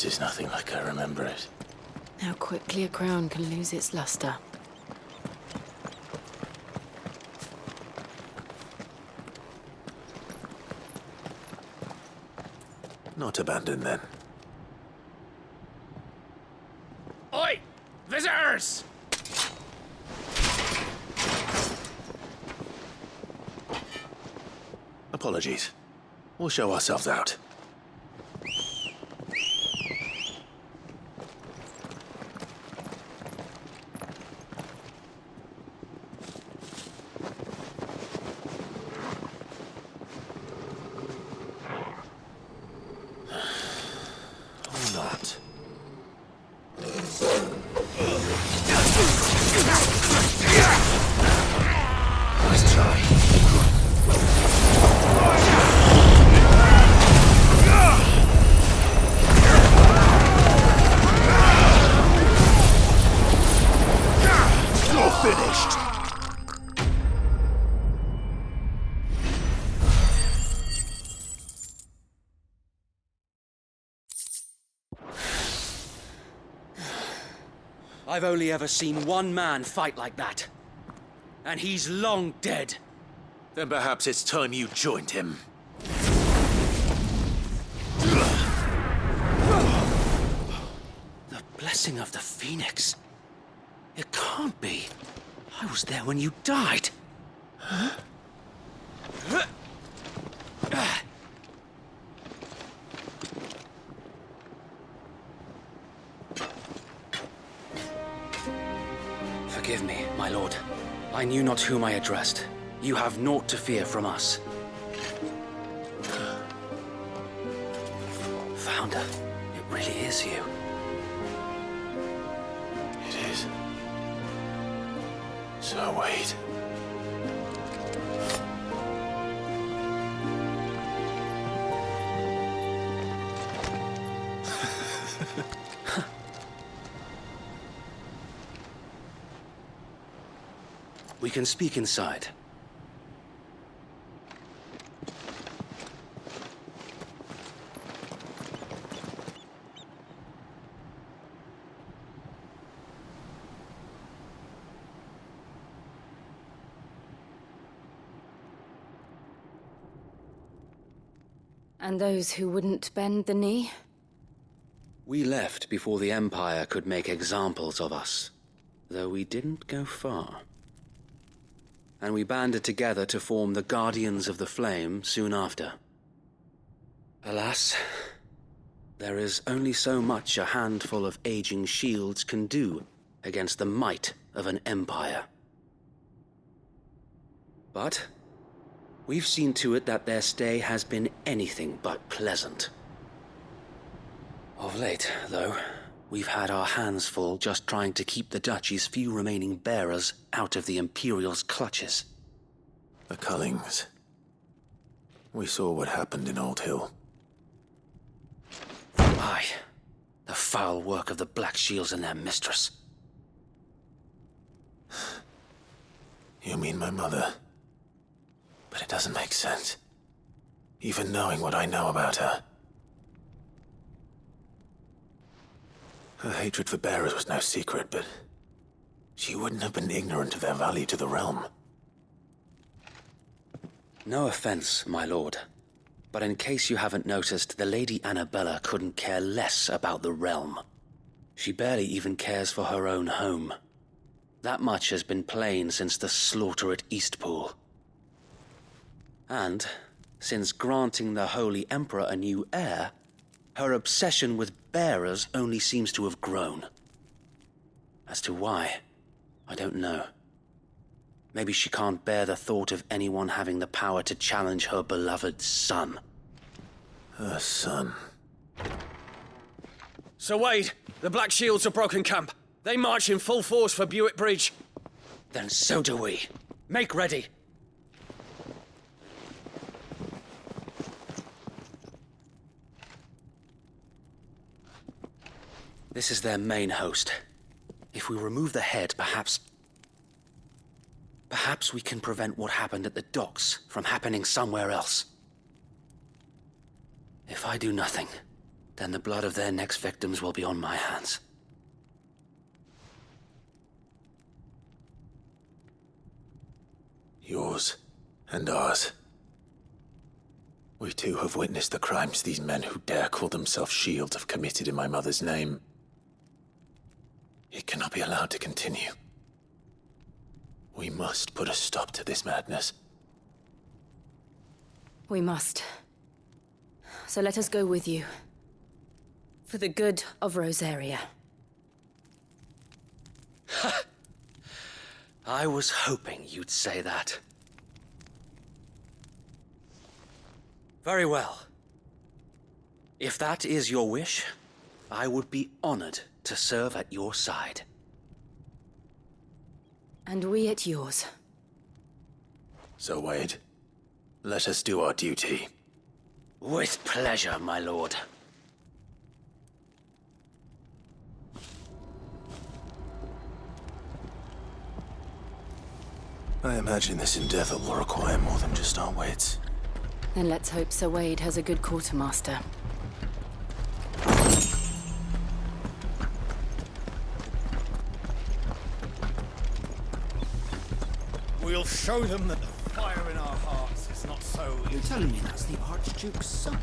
This is nothing like I remember it. How quickly a crown can lose its luster. Not abandoned, then. Oi! Visitors! Apologies. We'll show ourselves out. Or not. Let's try. Finished. I've only ever seen one man fight like that. And he's long dead. Then perhaps it's time you joined him. The blessing of the Phoenix. It can't be. I was there when you died. Forgive me, my lord. I knew not whom I addressed. You have naught to fear from us. Founder, it really is you. It is. So wait. We can speak inside. And those who wouldn't bend the knee? We left before the Empire could make examples of us, though we didn't go far. And we banded together to form the Guardians of the Flame soon after. Alas, there is only so much a handful of aging shields can do against the might of an empire. But we've seen to it that their stay has been anything but pleasant. Of late, though, we've had our hands full just trying to keep the Duchy's few remaining bearers out of the Imperial's clutches. The Cullings. We saw what happened in Old Hill. Aye, the foul work of the Black Shields and their mistress. You mean my mother? But it doesn't make sense. Even knowing what I know about her. Her hatred for bearers was no secret, but she wouldn't have been ignorant of their value to the realm. No offense, my lord, but in case you haven't noticed, the Lady Annabella couldn't care less about the realm. She barely even cares for her own home. That much has been plain since the slaughter at Eastpool. And, since granting the Holy Emperor a new heir, her obsession with bearers only seems to have grown. As to why, I don't know. Maybe she can't bear the thought of anyone having the power to challenge her beloved son. Her son. Sir Wade, the Black Shields have broken camp. They march in full force for Buick Bridge. Then so do we. Make ready. This is their main host. If we remove the head, perhaps we can prevent what happened at the docks from happening somewhere else. If I do nothing, then the blood of their next victims will be on my hands. Yours and ours. We too have witnessed the crimes these men who dare call themselves shields have committed in my mother's name. It cannot be allowed to continue. We must put a stop to this madness. We must. So let us go with you. For the good of Rosaria. I was hoping you'd say that. Very well. If that is your wish, I would be honored to serve at your side. And we at yours. So, Wade, let us do our duty. With pleasure, my lord. I imagine this endeavor will require more than just our wits. Then let's hope Sir Wade has a good quartermaster. We'll show them that the fire in our hearts is not so... You're telling me that's the Archduke's son?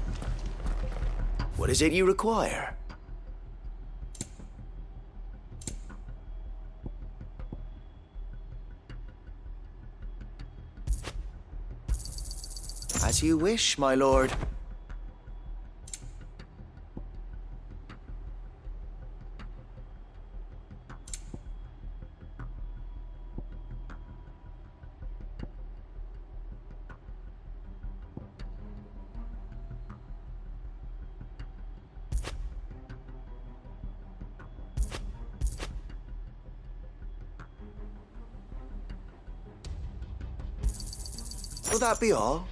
What is it you require? As you wish, my lord. Will that be all?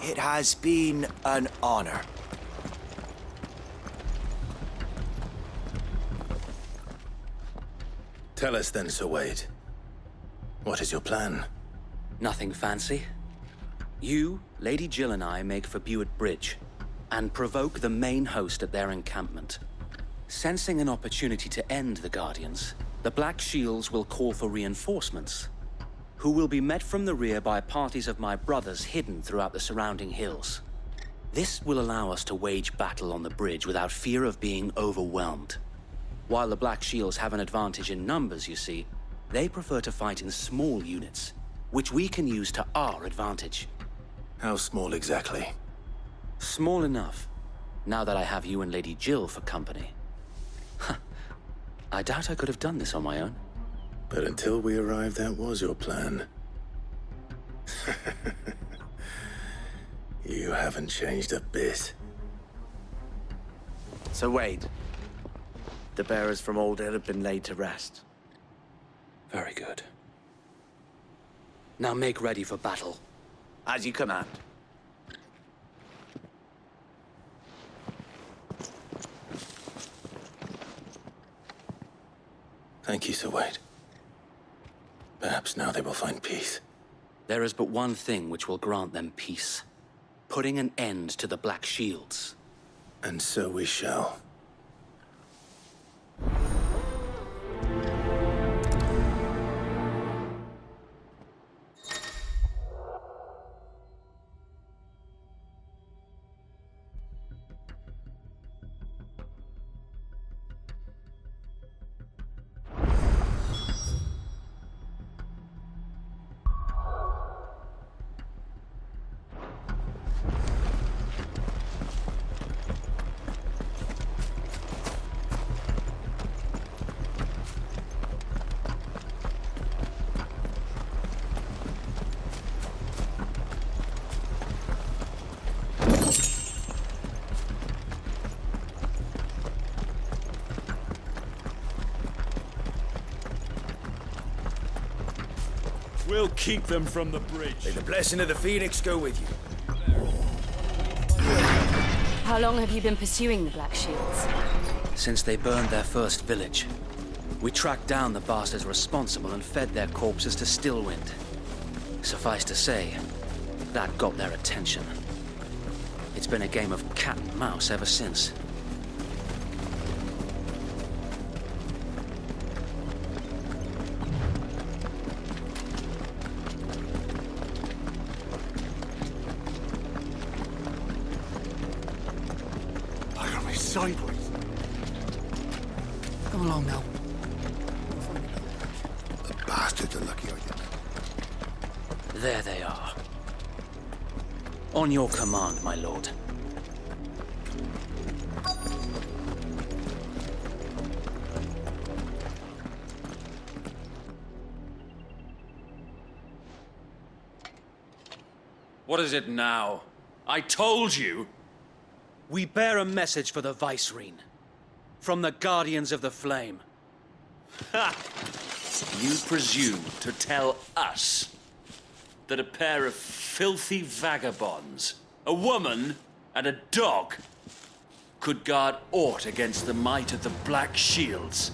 It has been an honor. Tell us then, Sir Wade. What is your plan? Nothing fancy. You, Lady Jill and I make for Buett Bridge, and provoke the main host at their encampment. Sensing an opportunity to end the Guardians, the Black Shields will call for reinforcements, who will be met from the rear by parties of my brothers hidden throughout the surrounding hills. This will allow us to wage battle on the bridge without fear of being overwhelmed. While the Black Shields have an advantage in numbers, you see, they prefer to fight in small units, which we can use to our advantage. How small exactly? Small enough, now that I have you and Lady Jill for company. I doubt I could have done this on my own. But until we arrived, that was your plan. You haven't changed a bit. So Wade, the bearers from Old Hill have been laid to rest. Very good. Now make ready for battle. As you command. Thank you, Sir Wade. Perhaps now they will find peace. There is but one thing which will grant them peace. Putting an end to the Black Shields. And so we shall. We'll keep them from the bridge. May the blessing of the Phoenix go with you. How long have you been pursuing the Black Shields? Since they burned their first village, we tracked down the bastards responsible and fed their corpses to Stillwind. Suffice to say, that got their attention. It's been a game of cat and mouse ever since. I got me sideways. Come along now. The bastards are lucky I did. There they are. On your command, my lord. What is it now? I told you! We bear a message for the Vicereine. From the Guardians of the Flame. Ha! You presume to tell us that a pair of filthy vagabonds, a woman and a dog, could guard aught against the might of the Black Shields?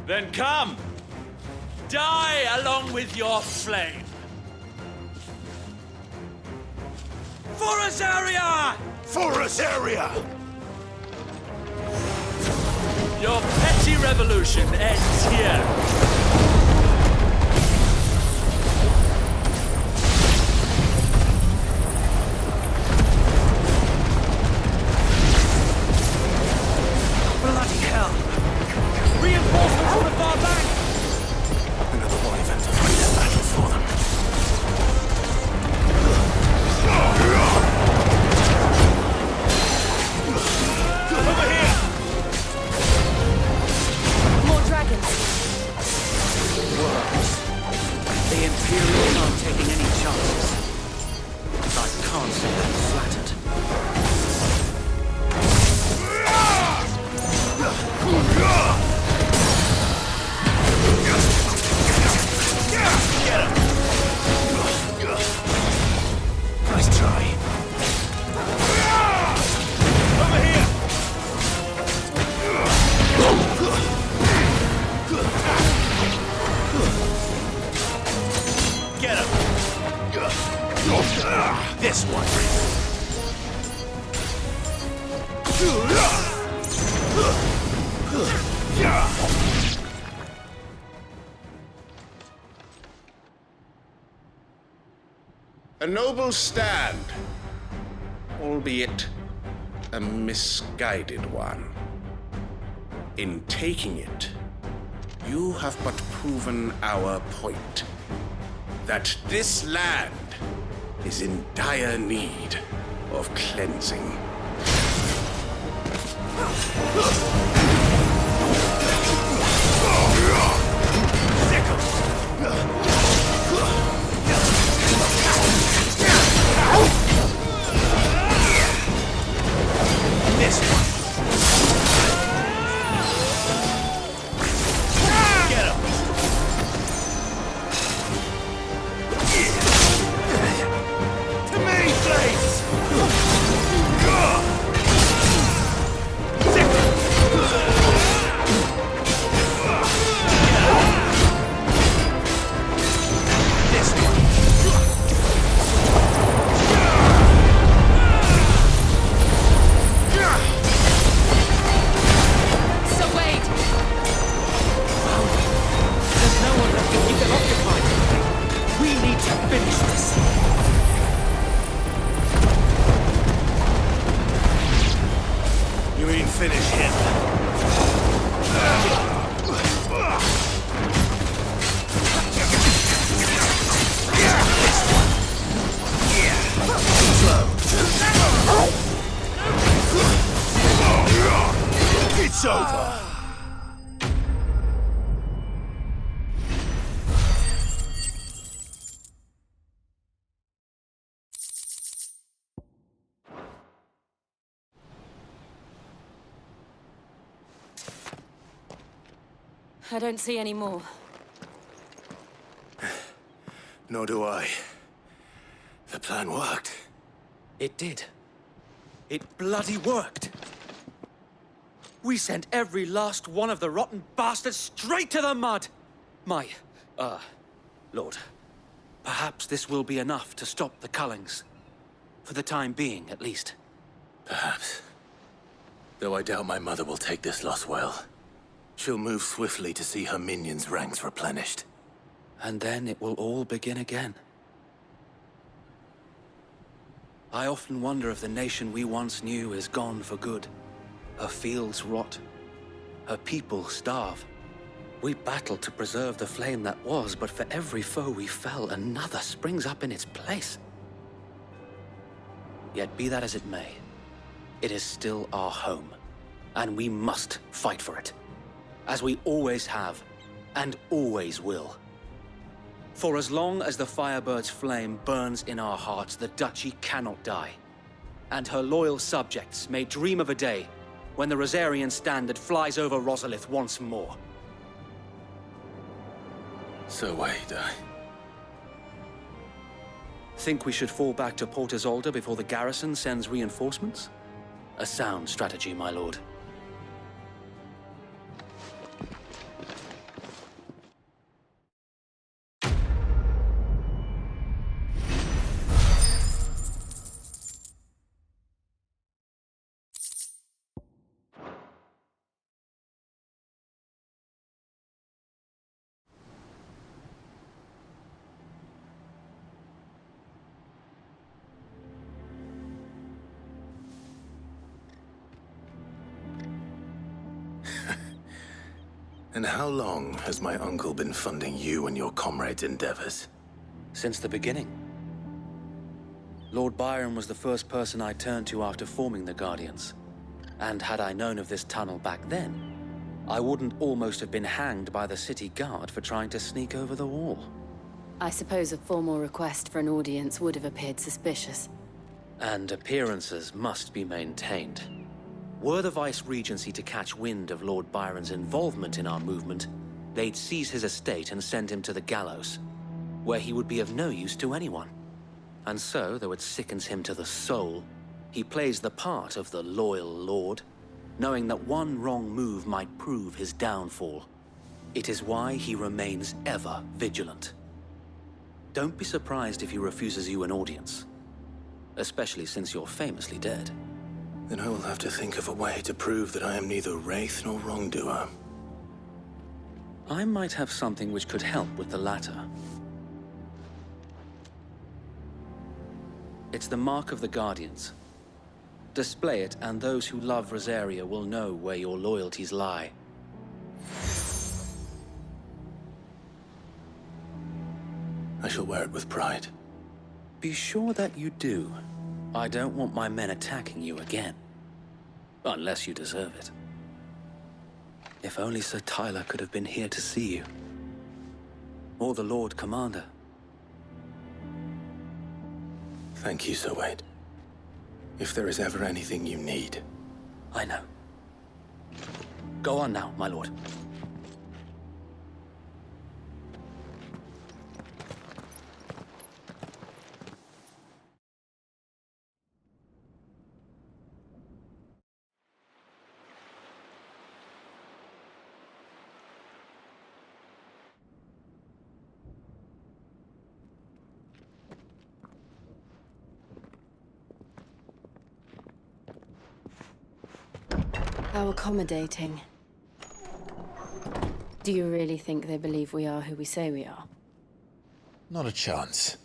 Then come! Die along with your flame! For Azaria! For Azaria! Your petty revolution ends here. Bloody hell! Reinforcements from the far back! Another war event to fight their battle for them. Over here! More dragons. Worms. The Imperials aren't taking any chances. I can't say I'm flattered. Get him! Nice try. Over here! Get him! This one. A noble stand, albeit a misguided one. In taking it, you have but proven our point, that this land is in dire need of cleansing. This one. Get him! To me, place! This one. So wait. There's no one left to keep them occupied. We need to finish this. You mean finish him? It's over. I don't see any more. Nor do I. The plan worked. It did. It bloody worked. We sent every last one of the rotten bastards straight to the mud! Lord, perhaps this will be enough to stop the Cullings. For the time being, at least. Perhaps. Though I doubt my mother will take this loss well. She'll move swiftly to see her minions' ranks replenished. And then it will all begin again. I often wonder if the nation we once knew is gone for good. Her fields rot. Her people starve. We battled to preserve the flame that was, but for every foe we fell, another springs up in its place. Yet be that as it may, it is still our home, and we must fight for it, as we always have, and always will. For as long as the Firebird's flame burns in our hearts, the Duchy cannot die, and her loyal subjects may dream of a day when the Rosarian standard flies over Rosalith once more. So wait, Think we should fall back to Port Isolde before the garrison sends reinforcements? A sound strategy, my lord. And how long has my uncle been funding you and your comrades' endeavors? Since the beginning. Lord Byron was the first person I turned to after forming the Guardians. And had I known of this tunnel back then, I wouldn't almost have been hanged by the city guard for trying to sneak over the wall. I suppose a formal request for an audience would have appeared suspicious. And appearances must be maintained. Were the Vice-Regency to catch wind of Lord Byron's involvement in our movement, they'd seize his estate and send him to the gallows, where he would be of no use to anyone. And so, though it sickens him to the soul, he plays the part of the loyal lord, knowing that one wrong move might prove his downfall. It is why he remains ever vigilant. Don't be surprised if he refuses you an audience, especially since you're famously dead. Then I will have to think of a way to prove that I am neither wraith nor wrongdoer. I might have something which could help with the latter. It's the mark of the Guardians. Display it, and those who love Rosaria will know where your loyalties lie. I shall wear it with pride. Be sure that you do. I don't want my men attacking you again. Unless you deserve it. If only Sir Tyler could have been here to see you. Or the Lord Commander. Thank you, Sir Wade. If there is ever anything you need. I know. Go on now, my lord. How accommodating. Do you really think they believe we are who we say we are? Not a chance.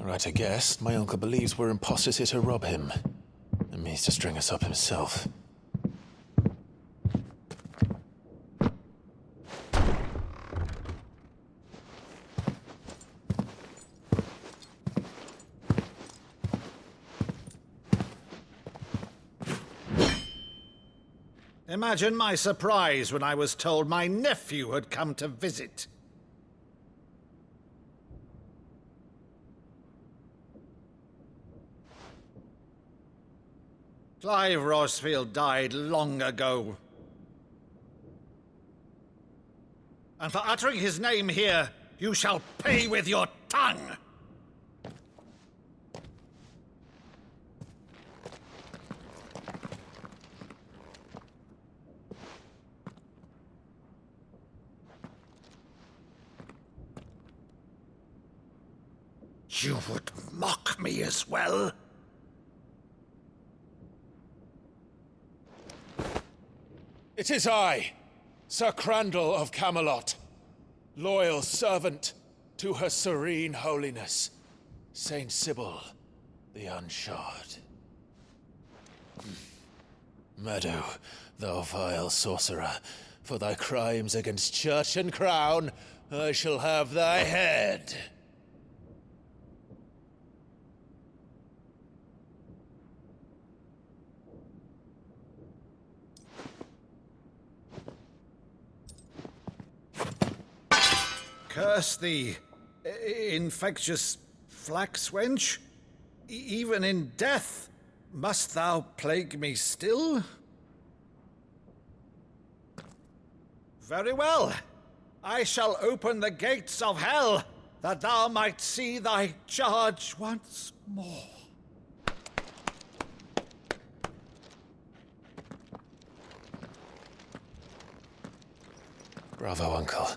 Right, I guess. My uncle believes we're imposters here to rob him. And means to string us up himself. Imagine my surprise when I was told my nephew had come to visit. Clive Rosefield died long ago. And for uttering his name here, you shall pay with your tongue! You would mock me as well? It is I, Sir Crandall of Camelot, loyal servant to Her Serene Holiness, Saint Sybil the Unshod. Meadow, thou vile sorcerer, for thy crimes against church and crown, I shall have thy head. Curse thee, infectious flax wench. Even in death, must thou plague me still? Very well. I shall open the gates of hell, that thou might see thy charge once more. Bravo, Uncle.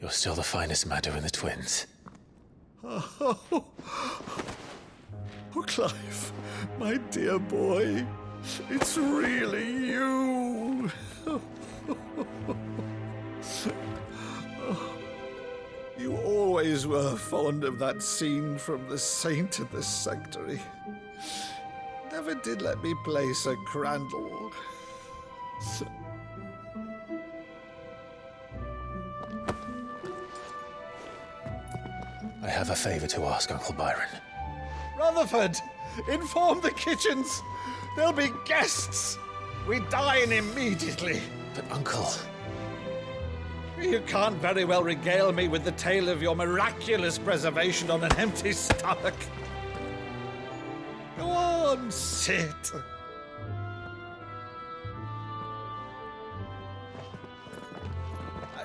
You're still the finest Meadow in the twins. Oh, Clive, my dear boy, it's really you. You always were fond of that scene from The Saint of the Sanctuary. Never did let me play Sir Crandall. I have a favor to ask, Uncle Byron. Rutherford, inform the kitchens. There'll be guests. We dine immediately. But, Uncle... You can't very well regale me with the tale of your miraculous preservation on an empty stomach. Go on, sit.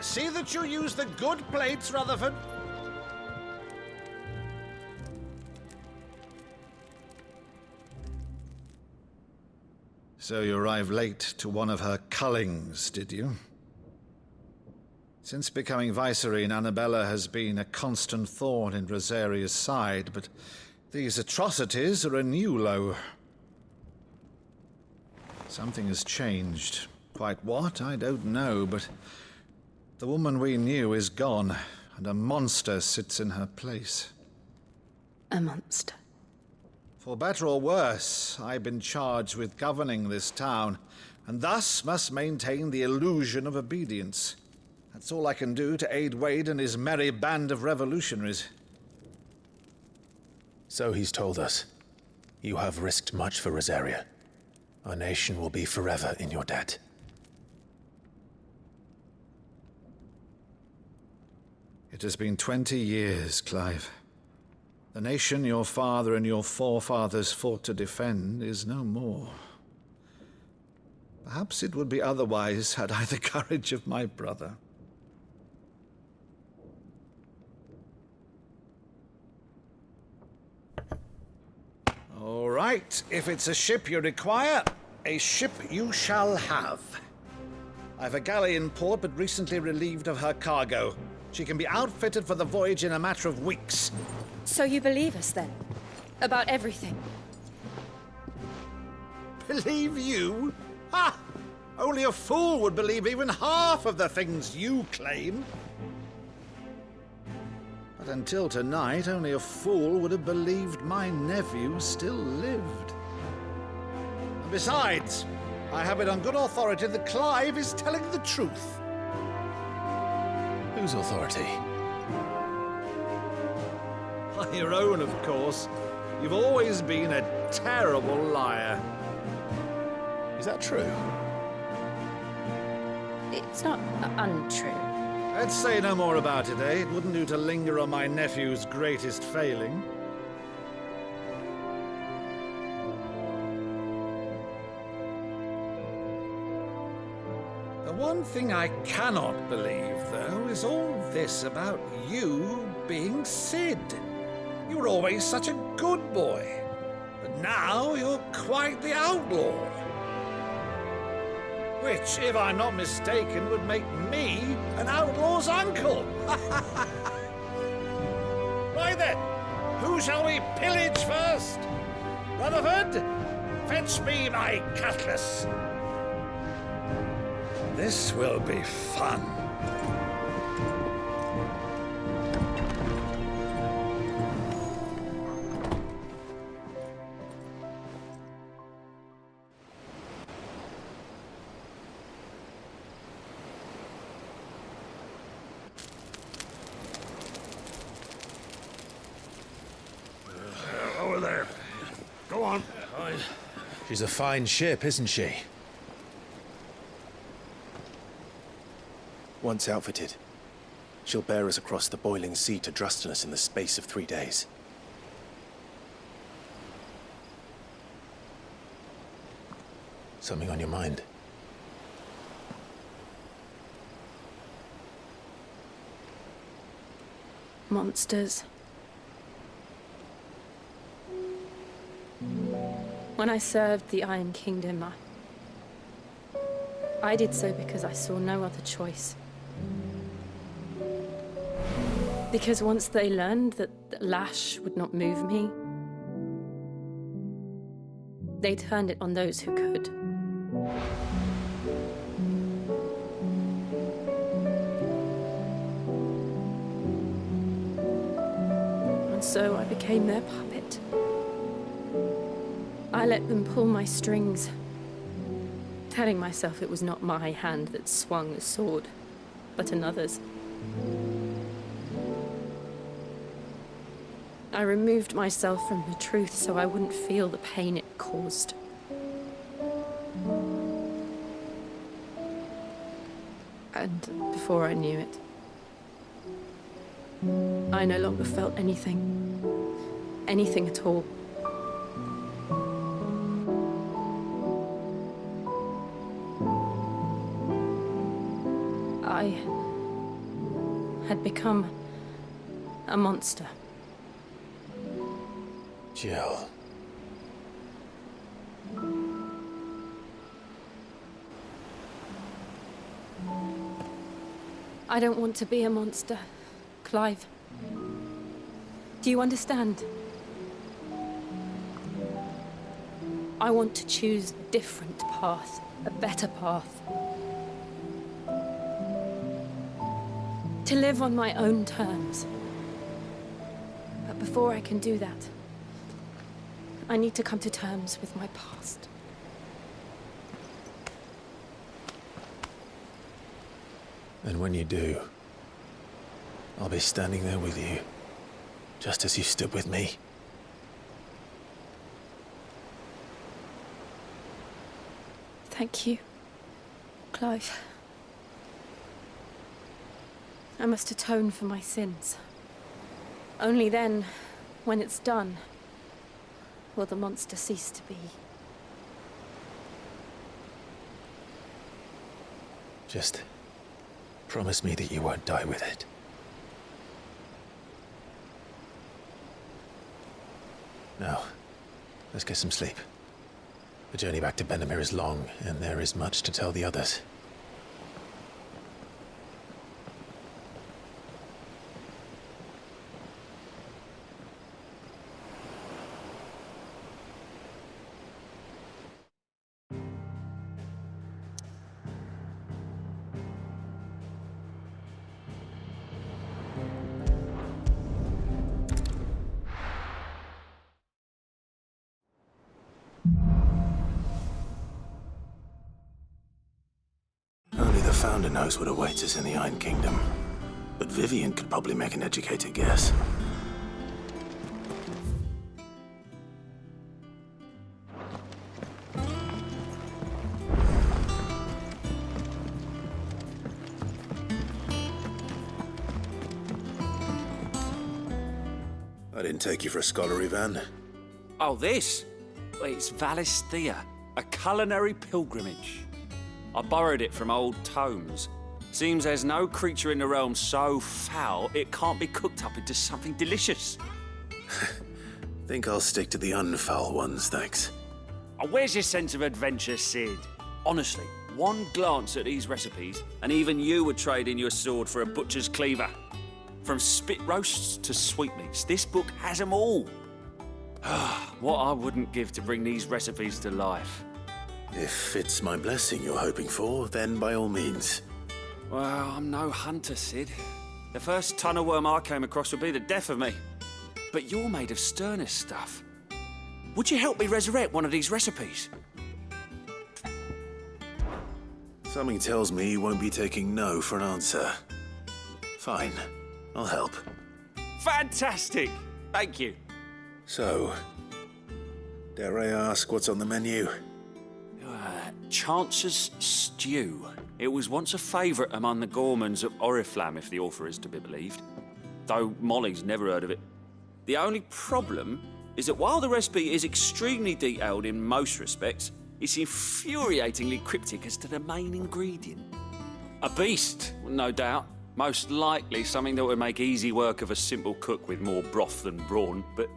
See that you use the good plates, Rutherford. So you arrived late to one of her cullings, did you? Since becoming Vicereine, Annabella has been a constant thorn in Rosaria's side, but these atrocities are a new low. Something has changed. Quite what, I don't know, but the woman we knew is gone, and a monster sits in her place. A monster? For better or worse, I've been charged with governing this town, and thus must maintain the illusion of obedience. That's all I can do to aid Wade and his merry band of revolutionaries. So he's told us. You have risked much for Rosaria. Our nation will be forever in your debt. It has been 20 years, Clive. The nation your father and your forefathers fought to defend is no more. Perhaps it would be otherwise had I the courage of my brother. All right, if it's a ship you require, a ship you shall have. I've a galley in port, but recently relieved of her cargo. She can be outfitted for the voyage in a matter of weeks. So you believe us, then? About everything? Believe you? Ha! Only a fool would believe even half of the things you claim. But until tonight, only a fool would have believed my nephew still lived. And besides, I have it on good authority that Clive is telling the truth. Whose authority? By your own, of course. You've always been a terrible liar. Is that true? It's not untrue. Let's say no more about it, eh? It wouldn't do to linger on my nephew's greatest failing. one thing I cannot believe, though, is all this about you being Sid. You were always such a good boy, but now you're quite the outlaw. Which, if I'm not mistaken, would make me an outlaw's uncle. Right then, who shall we pillage first? Rutherford, fetch me my cutlass. This will be fun. Over there. Go on. She's a fine ship, isn't she? Once outfitted, she'll bear us across the boiling sea to Drustinus in the space of 3 days. Something on your mind? Monsters. When I served the Iron Kingdom, I did so because I saw no other choice. Because once they learned that Lash would not move me, they turned it on those who could. And so I became their puppet. I let them pull my strings, telling myself it was not my hand that swung the sword, but another's. I removed myself from the truth so I wouldn't feel the pain it caused. And before I knew it, I no longer felt anything. Anything at all. I had become a monster. Jill. I don't want to be a monster, Clive. Do you understand? I want to choose a different path, a better path. To live on my own terms. But before I can do that, I need to come to terms with my past. And when you do, I'll be standing there with you, just as you stood with me. Thank you, Clive. I must atone for my sins. Only then, when it's done, will the monster cease to be. Just promise me that you won't die with it. Now, let's get some sleep. The journey back to Benamir is long, and there is much to tell the others. Only the Founder knows what awaits us in the Iron Kingdom. But Vivian could probably make an educated guess. I didn't take you for a scholarly van. Oh, this? Well, it's Valisthea, a culinary pilgrimage. I borrowed it from old tomes. Seems there's no creature in the realm so foul it can't be cooked up into something delicious. Think I'll stick to the unfoul ones, thanks. Oh, where's your sense of adventure, Sid? Honestly, one glance at these recipes, and even you would trade in your sword for a butcher's cleaver. From spit roasts to sweetmeats, this book has them all. What I wouldn't give to bring these recipes to life. If it's my blessing you're hoping for, then by all means. Well, I'm no hunter, Sid. The first tunnel worm I came across would be the death of me. But you're made of sterner stuff. Would you help me resurrect one of these recipes? Something tells me you won't be taking no for an answer. Fine, I'll help. Fantastic! Thank you. So, dare I ask what's on the menu? Chance's Stew. It was once a favourite among the gourmands of Oriflamme, if the author is to be believed. Though Molly's never heard of it. The only problem is that while the recipe is extremely detailed in most respects, it's infuriatingly cryptic as to the main ingredient. A beast, no doubt. Most likely something that would make easy work of a simple cook with more broth than brawn, but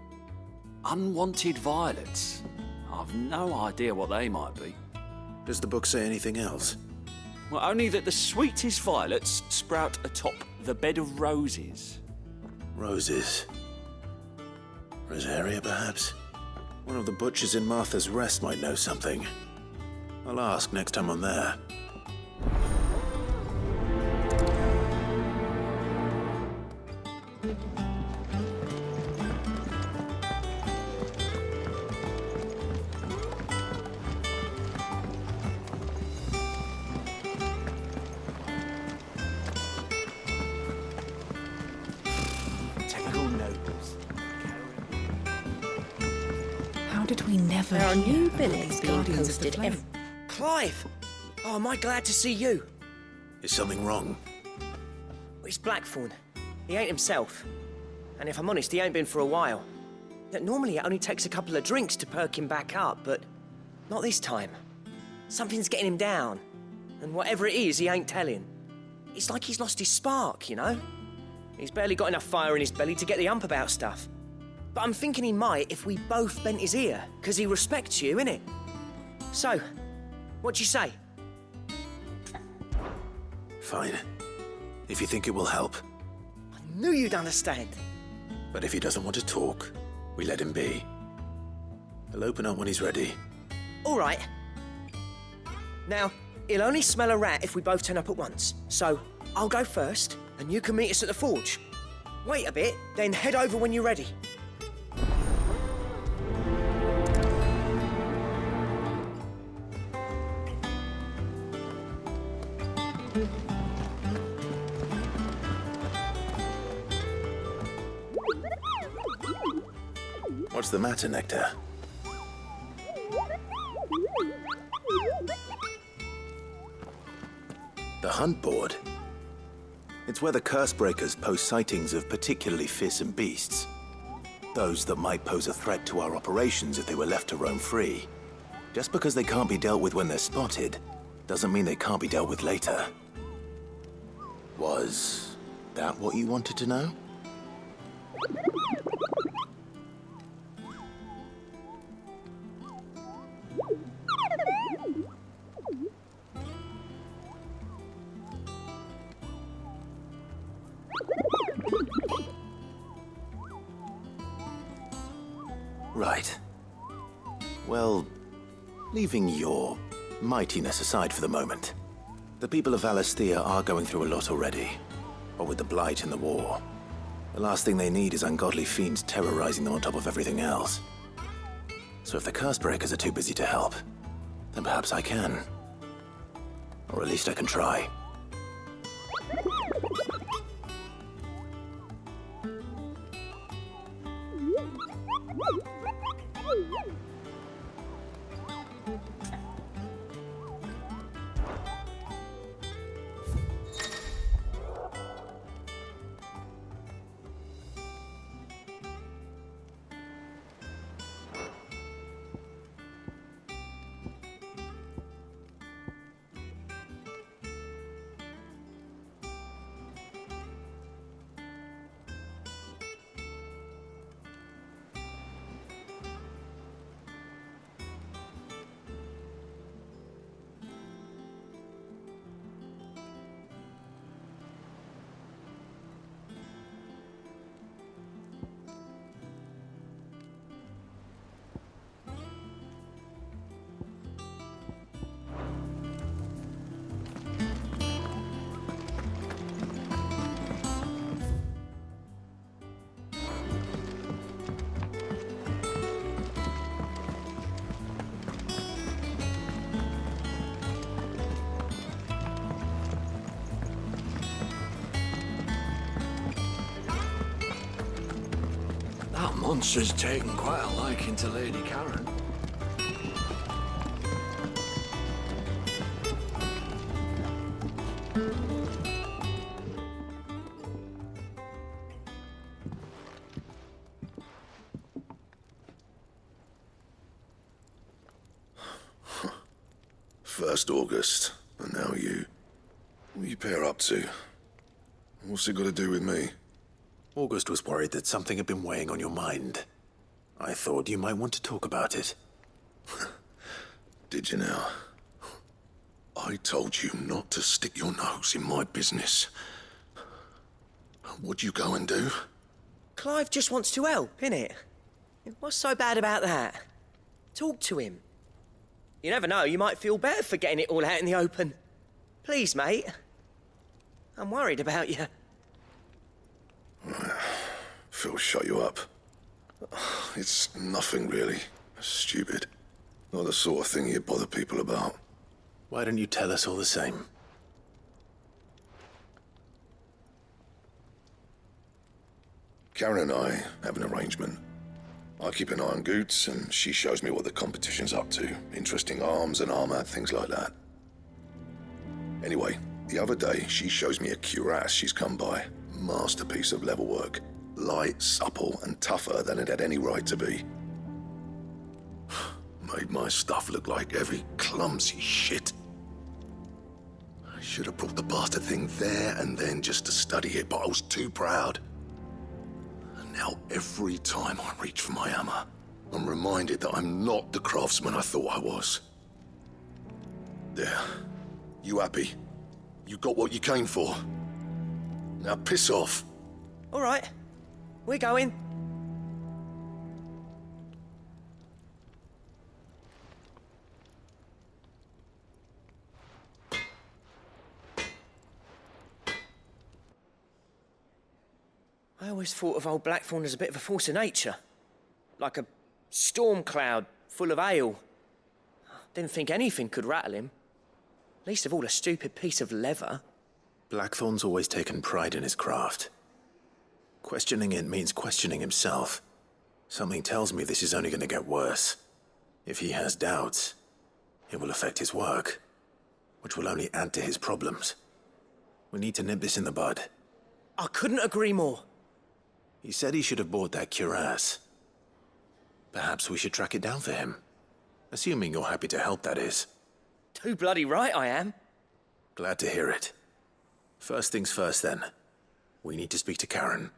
unwanted violets. I've no idea what they might be. Does the book say anything else? Well, only that the sweetest violets sprout atop the bed of roses. Roses. Rosaria, perhaps? One of the butchers in Martha's Rest might know something. I'll ask next time I'm there. Did we never There are hear new of billets these being Guardians of the posted Flame? Clive! Oh, am I glad to see you? Is something wrong? It's Blackthorn. He ain't himself. And if I'm honest, he ain't been for a while. Normally it only takes a couple of drinks to perk him back up, but not this time. Something's getting him down. And whatever it is, he ain't telling. It's like he's lost his spark, you know? He's barely got enough fire in his belly to get the ump about stuff. But I'm thinking he might if we both bent his ear, because he respects you, innit? So, what do you say? Fine. If you think it will help. I knew you'd understand. But if he doesn't want to talk, we let him be. He'll open up when he's ready. All right. Now, he'll only smell a rat if we both turn up at once. So, I'll go first, and you can meet us at the forge. Wait a bit, then head over when you're ready. What's the matter, Nectar? The hunt board? It's where the Cursebreakers post sightings of particularly fearsome beasts. Those that might pose a threat to our operations if they were left to roam free. Just because they can't be dealt with when they're spotted, doesn't mean they can't be dealt with later. Was that what you wanted to know? Right. Well, leaving your mightiness aside for the moment, the people of Valisthea are going through a lot already. What with the Blight and the war. The last thing they need is ungodly fiends terrorizing them on top of everything else. So if the Cursebreakers are too busy to help, then perhaps I can. Or at least I can try. monster's taken quite a liking to Lady Karen. First August, and now you. What are you pair up to? What's it got to do with me? August was worried that something had been weighing on your mind. I thought you might want to talk about it. Did you now? I told you not to stick your nose in my business. What'd you go and do? Clive just wants to help, innit? What's so bad about that? Talk to him. You never know, you might feel better for getting it all out in the open. Please, mate. I'm worried about you. Phil shut you up. It's nothing really. Stupid. Not the sort of thing you bother people about. Why don't you tell us all the same? Karen and I have an arrangement. I keep an eye on Goots, and she shows me what the competition's up to. Interesting arms and armor, things like that. Anyway, the other day, she shows me a cuirass she's come by. Masterpiece of level work. Light, supple, and tougher than it had any right to be. Made my stuff look like heavy, clumsy shit. I should have brought the bastard thing there and then just to study it, but I was too proud. And now every time I reach for my hammer, I'm reminded that I'm not the craftsman I thought I was. There. You happy? You got what you came for. Now piss off. All right. We're going. I always thought of old Blackthorn as a bit of a force of nature. Like a storm cloud full of ale. Didn't think anything could rattle him. Least of all a stupid piece of leather. Blackthorn's always taken pride in his craft. Questioning it means questioning himself. Something tells me this is only going to get worse. If he has doubts, it will affect his work, which will only add to his problems. We need to nip this in the bud. I couldn't agree more. He said he should have bought that cuirass. Perhaps we should track it down for him. Assuming you're happy to help, that is. Too bloody right I am. Glad to hear it. First things first, then. We need to speak to Karen.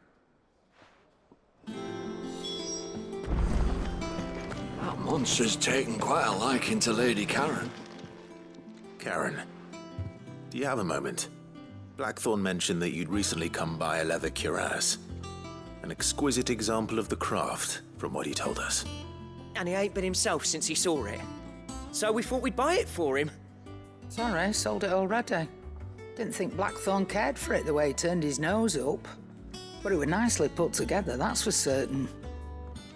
That monster's taken quite a liking to Lady Karen. Karen, do you have a moment? Blackthorn mentioned that you'd recently come by a leather cuirass. An exquisite example of the craft, from what he told us. And he ain't been himself since he saw it. So we thought we'd buy it for him. Sorry, sold it already. Didn't think Blackthorn cared for it the way he turned his nose up. But it was nicely put together, that's for certain.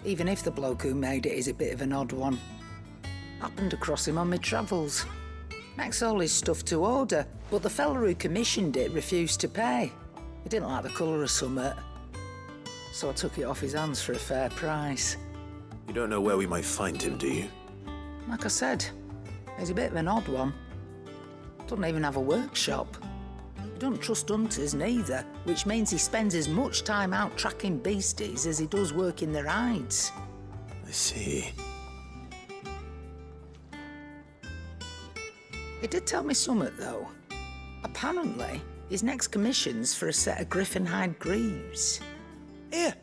Even if the bloke who made it is a bit of an odd one. Happened across him on my travels. Makes all his stuff to order, but the fella who commissioned it refused to pay. He didn't like the colour of summit. So I took it off his hands for a fair price. You don't know where we might find him, do you? Like I said, he's a bit of an odd one. Doesn't even have a workshop. He doesn't trust hunters neither, which means he spends as much time out tracking beasties as he does working their hides. I see. He did tell me something, though. Apparently, his next commission's for a set of griffin hide greaves. Here,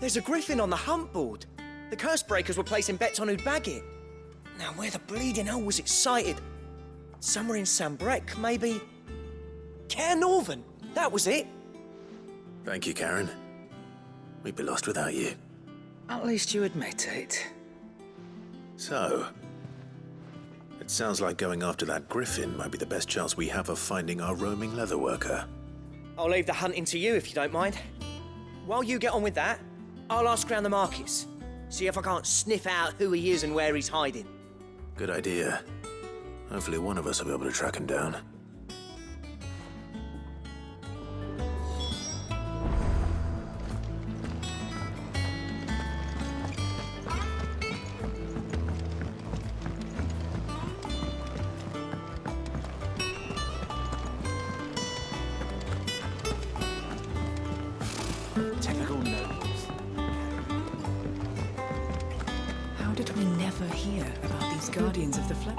there's a griffin on the hunt board. The curse breakers were placing bets on who'd bag it. Now, where the bleeding hell was excited? Somewhere in Sambrec, maybe? Care Northern, that was it. Thank you, Karen. We'd be lost without you. At least you admit it. So, it sounds like going after that griffin might be the best chance we have of finding our roaming leatherworker. I'll leave the hunting to you if you don't mind. While you get on with that, I'll ask around the markets. See if I can't sniff out who he is and where he's hiding. Good idea. Hopefully one of us will be able to track him down. hear about these Guardians of the Flame?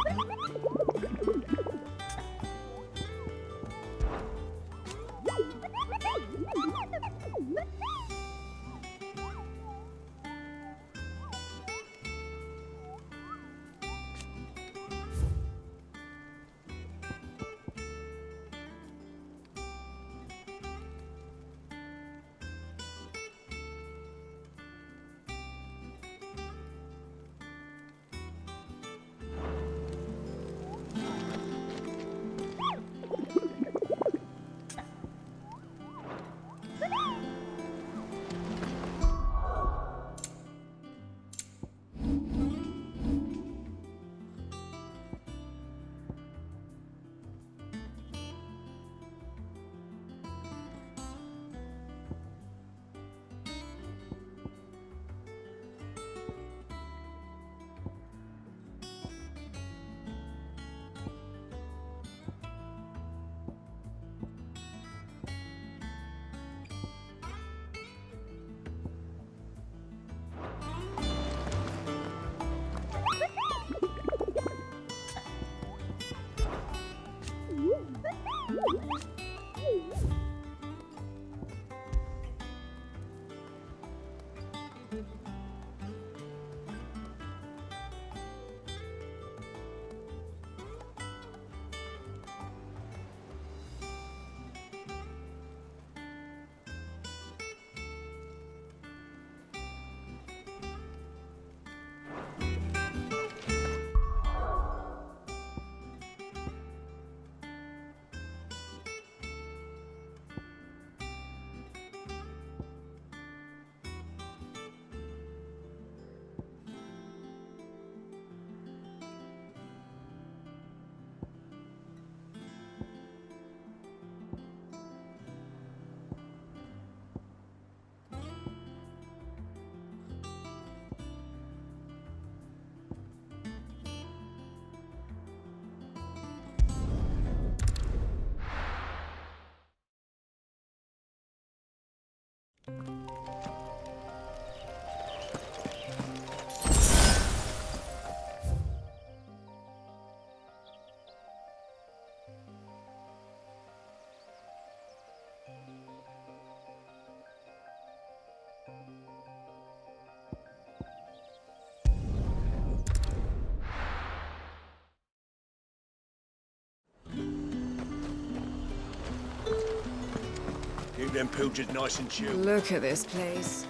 Keep them pilgers nice and chill. Look at this place.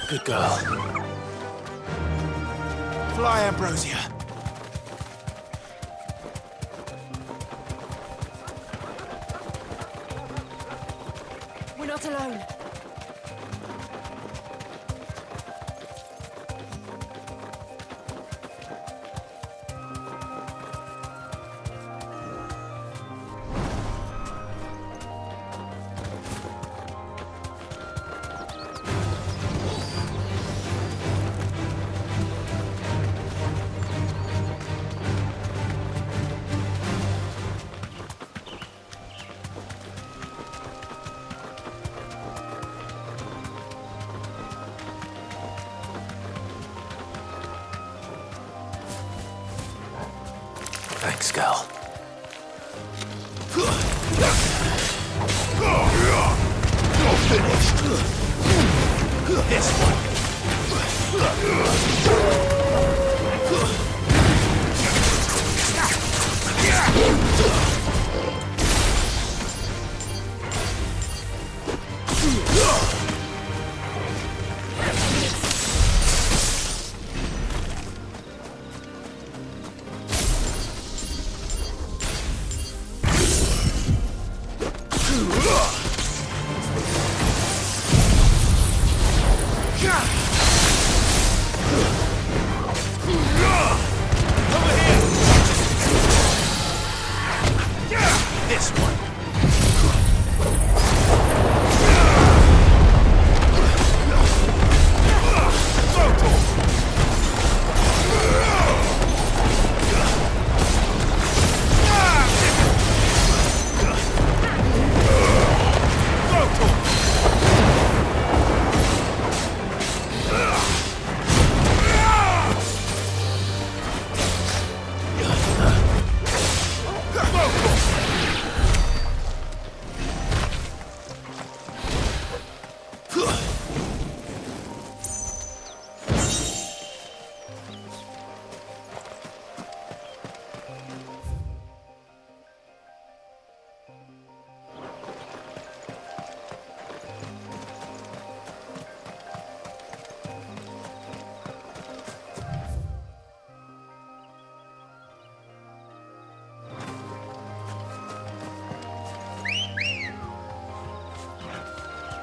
Good girl. Fly, Ambrosia. We're not alone. Thanks, girl. You're finished. This one.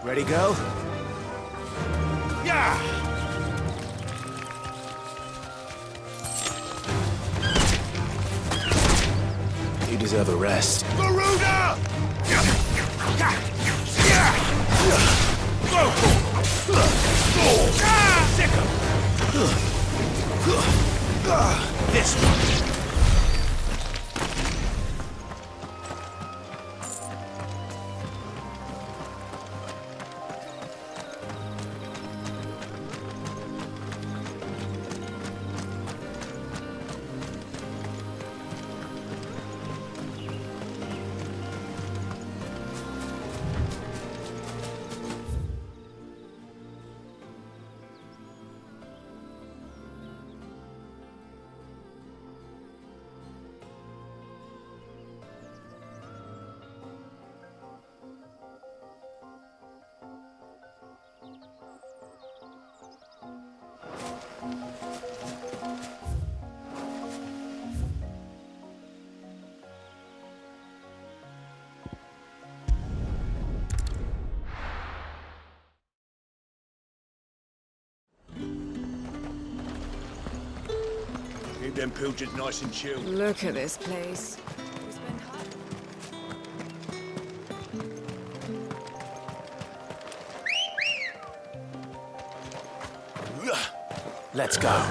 Ready, go? Yeah! You deserve a rest. Aruna! This one. Keep them pilchards nice and chilled. Look at this place. Let's go.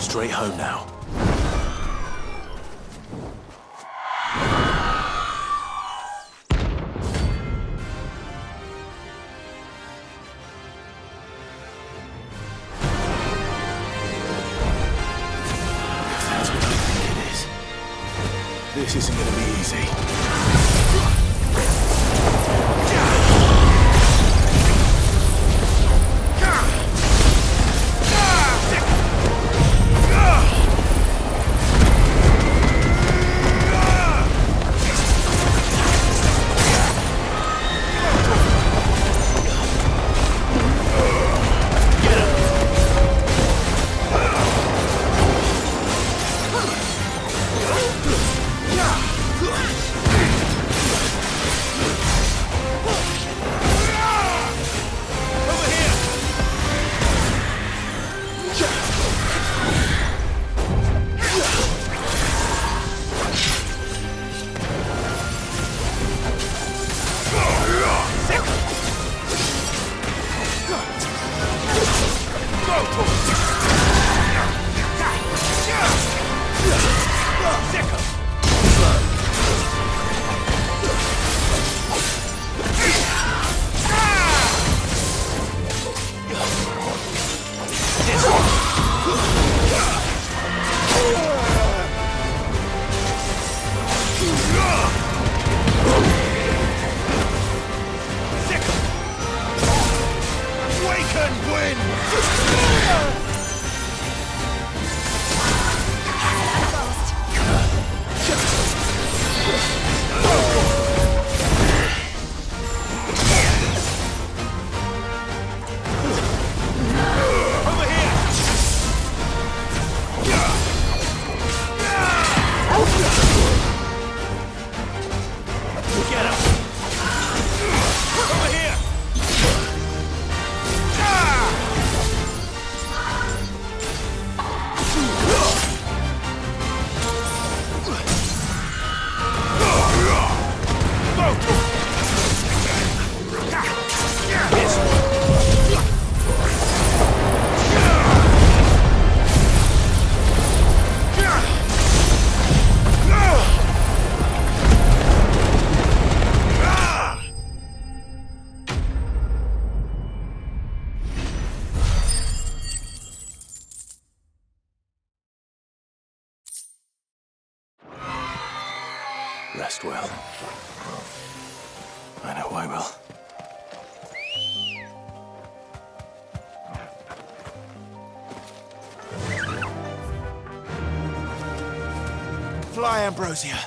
Straight home now. That's what I think it is. This isn't gonna be easy. Rest well. I know I will. Fly, Ambrosia.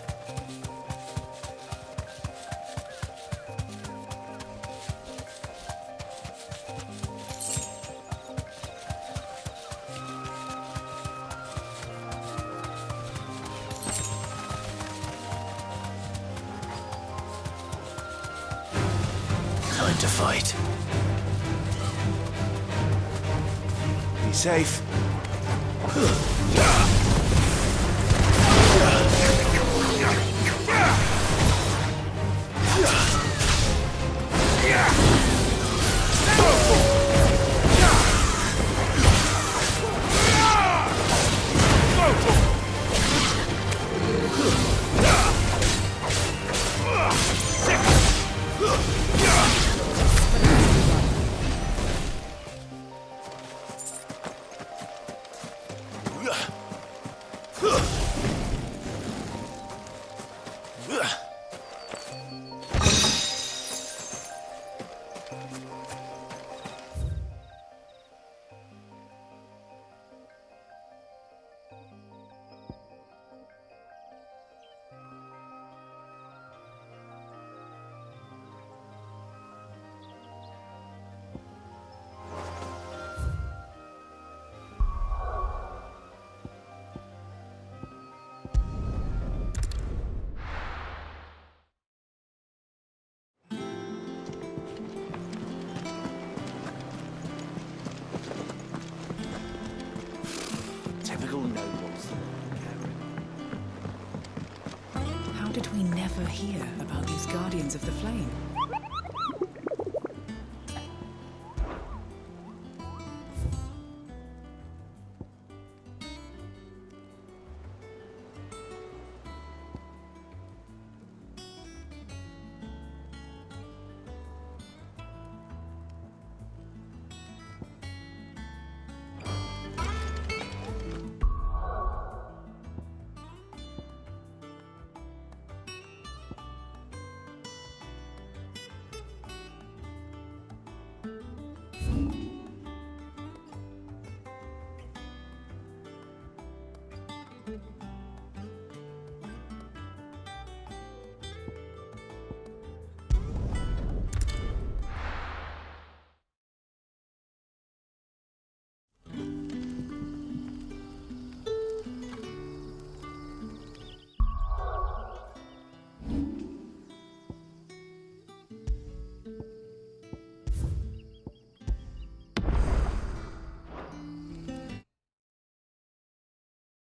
Time to fight. Be safe. Typical nobles. How did we never hear about these Guardians of the Flame?